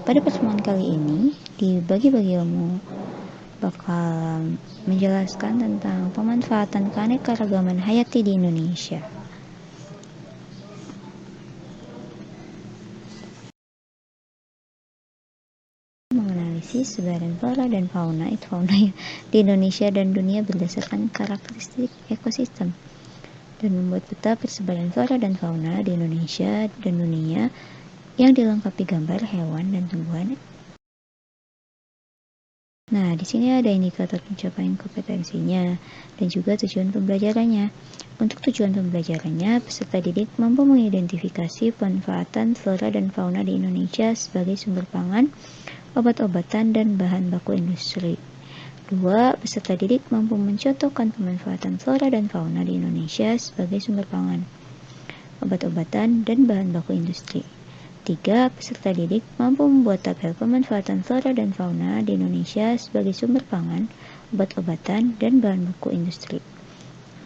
pada pertemuan kali ini di Bagi-Bagi Ilmu bakal menjelaskan tentang pemanfaatan keanekaragaman hayati di Indonesia. Menganalisis sebaran flora dan fauna di Indonesia dan dunia berdasarkan karakteristik ekosistem dan membuat peta persebaran flora dan fauna di Indonesia dan dunia yang dilengkapi gambar hewan dan tumbuhan. Nah, di sini ada indikator pencapaian kompetensinya dan juga tujuan pembelajarannya. Untuk tujuan pembelajarannya, peserta didik mampu mengidentifikasi pemanfaatan flora dan fauna di Indonesia sebagai sumber pangan, obat-obatan, dan bahan baku industri. 2. Peserta didik mampu mencontohkan pemanfaatan flora dan fauna di Indonesia sebagai sumber pangan, obat-obatan, dan bahan baku industri. 3. Peserta didik mampu membuat tabel pemanfaatan flora dan fauna di Indonesia sebagai sumber pangan, obat-obatan, dan bahan baku industri.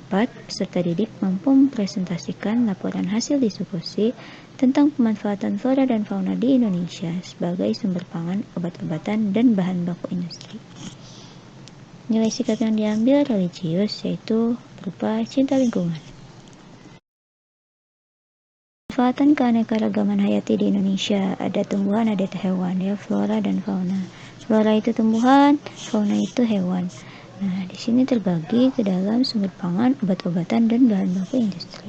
4. Peserta didik mampu mempresentasikan laporan hasil diskusi tentang pemanfaatan flora dan fauna di Indonesia sebagai sumber pangan, obat-obatan, dan bahan baku industri. Nilai sikap yang diambil religius, yaitu berupa cinta lingkungan. Manfaatan keanekaragaman hayati di Indonesia, ada tumbuhan, ada hewan, ya, flora dan fauna. Flora itu tumbuhan, fauna itu hewan. Nah, di sini terbagi ke dalam sumber pangan, obat-obatan, dan bahan baku industri.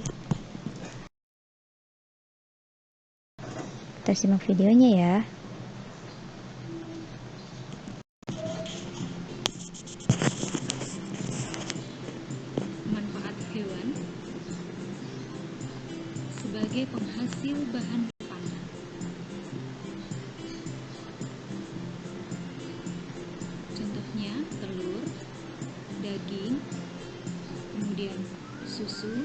Kita simak videonya ya. Manfaat hewan sebagai penghasil bahan pangan. Contohnya telur, daging, kemudian susu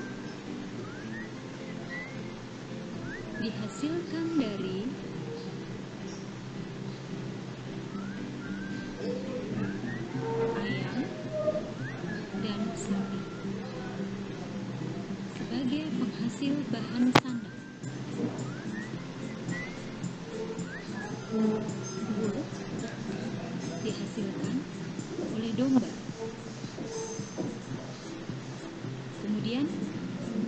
dihasilkan dari ayam dan sapi sebagai penghasil bahan sandang. Wool dihasilkan oleh domba. Kemudian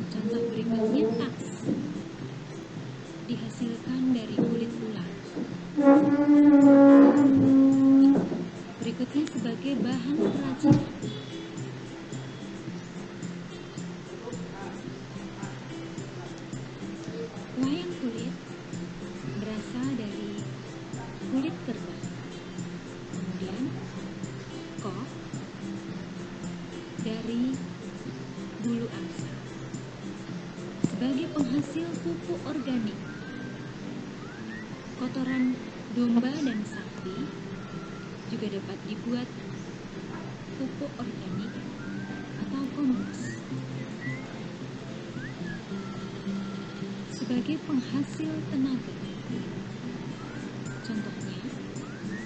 contoh berikutnya tas dihasilkan dari kulit ular. Berikutnya sebagai bahan kerajinan. Wayang kulit berasal dari kulit kerbau. Kemudian kok dari bulu angsa sebagai penghasil pupuk organik. Kotoran domba dan sapi juga dapat dibuat pupuk organik atau kompos. Sebagai penghasil tenaga, contohnya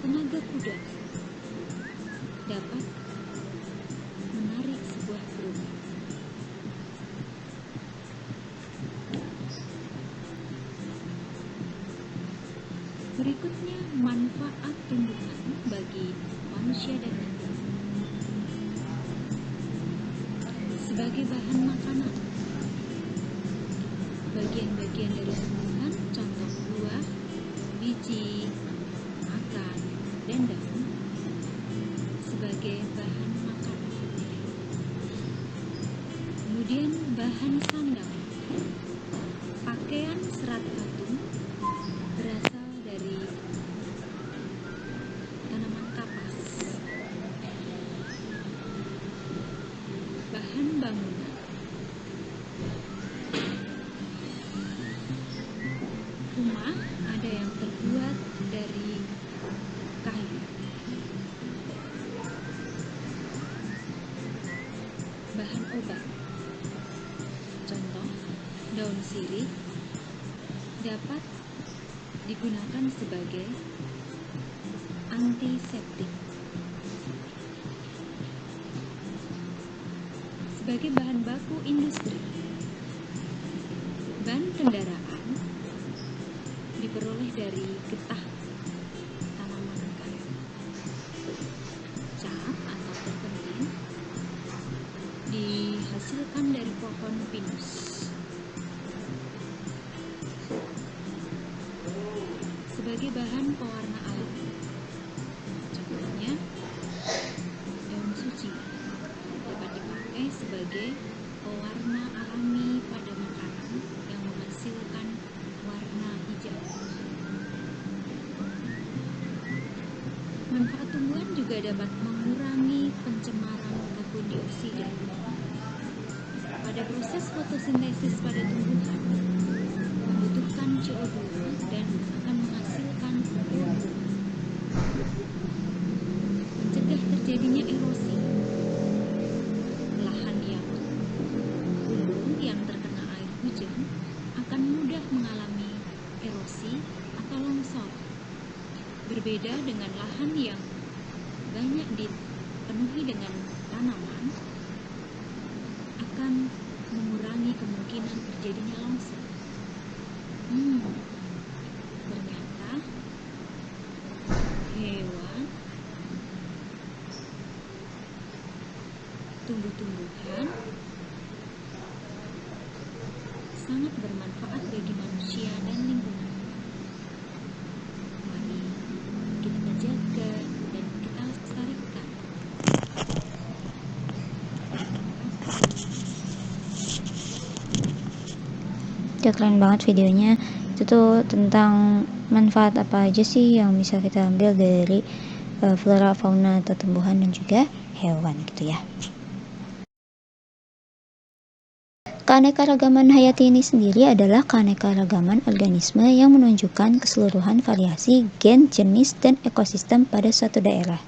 tenaga kuda dapat menarik sebuah gerobak. Berikutnya manfaat tumbuhan bagi manusia dan hewan. Sebagai bahan makanan, bagian-bagian dari tumbuhan, contoh buah, biji, akar, dan daun sebagai bahan makanan. Kemudian bahan sandang, pakaian serat katun berasal dari tanaman kapas. Bahan bangunan, rumah ada yang terbuat dari kayu. Bahan obat, contoh daun sirih dapat digunakan sebagai antiseptik. Sebagai bahan baku industri, ban kendaraan diperoleh dari getah sebagai bahan pewarna alami. Contohnya, daun suci dapat dipakai sebagai pewarna alami pada makanan yang menghasilkan warna hijau. Manfaat tumbuhan juga dapat mengurangi pencemaran karbon dioksida. Pada proses fotosintesis pada tumbuhan, membutuhkan CO2 dan akan menghasilkan O2. Mencegah terjadinya erosi. Lahan yang gundul yang terkena air hujan akan mudah mengalami erosi atau longsor. Berbeda dengan lahan yang banyak dipenuhi dengan tanaman, akan mengurangi kemungkinan terjadinya longsor. Ternyata hewan, tumbuh-tumbuhan sangat bermanfaat bagi manusia dan lingkungan. Mari kita jaga dan kita lestarikan. Ya, keren banget videonya. Itu tuh tentang manfaat apa aja sih yang bisa kita ambil dari flora, fauna, atau tumbuhan dan juga hewan gitu ya. Keanekaragaman hayati ini sendiri adalah keanekaragaman organisme yang menunjukkan keseluruhan variasi gen, jenis, dan ekosistem pada suatu daerah.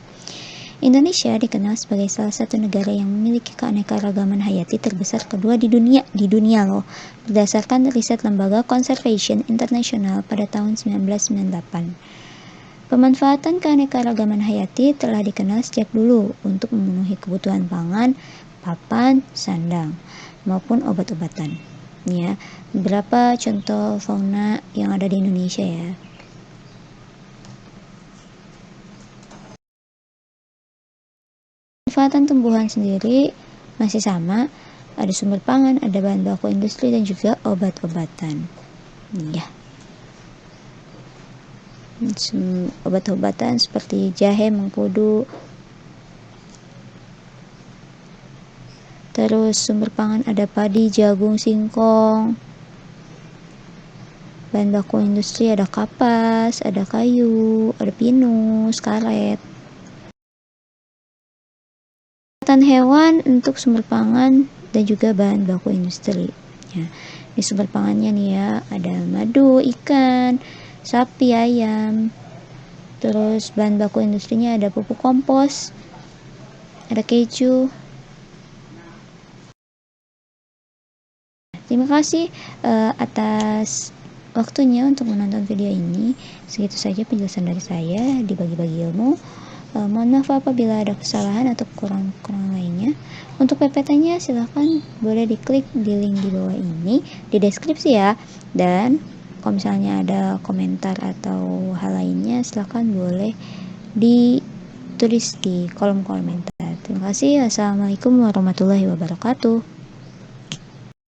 Indonesia dikenal sebagai salah satu negara yang memiliki keanekaragaman hayati terbesar kedua di dunia loh, berdasarkan riset Lembaga Conservation International pada tahun 1998. Pemanfaatan keanekaragaman hayati telah dikenal sejak dulu untuk memenuhi kebutuhan pangan, papan, sandang, maupun obat-obatan. Ya, beberapa contoh fauna yang ada di Indonesia ya. Manfaatan tumbuhan sendiri masih sama, ada sumber pangan, ada bahan baku industri, dan juga obat-obatan. Ya. Obat-obatan seperti jahe, mengkudu. Terus sumber pangan ada padi, jagung, singkong. Bahan baku industri ada kapas, ada kayu, ada pinus, karet. Hewan untuk sumber pangan dan juga bahan baku industri. Ya, di sumber pangannya nih ya, ada madu, ikan, sapi, ayam. Terus bahan baku industrinya ada pupuk kompos, ada keju. Terima kasih atas waktunya untuk menonton video ini. Segitu saja penjelasan dari saya di Bagi-Bagi Ilmu. Mohon maaf apabila ada kesalahan atau kurang lainnya. Untuk PPT-nya silahkan boleh diklik di link di bawah ini di deskripsi ya. Dan kalau misalnya ada komentar atau hal lainnya silahkan boleh ditulis di kolom komentar. Terima kasih. Assalamualaikum warahmatullahi wabarakatuh.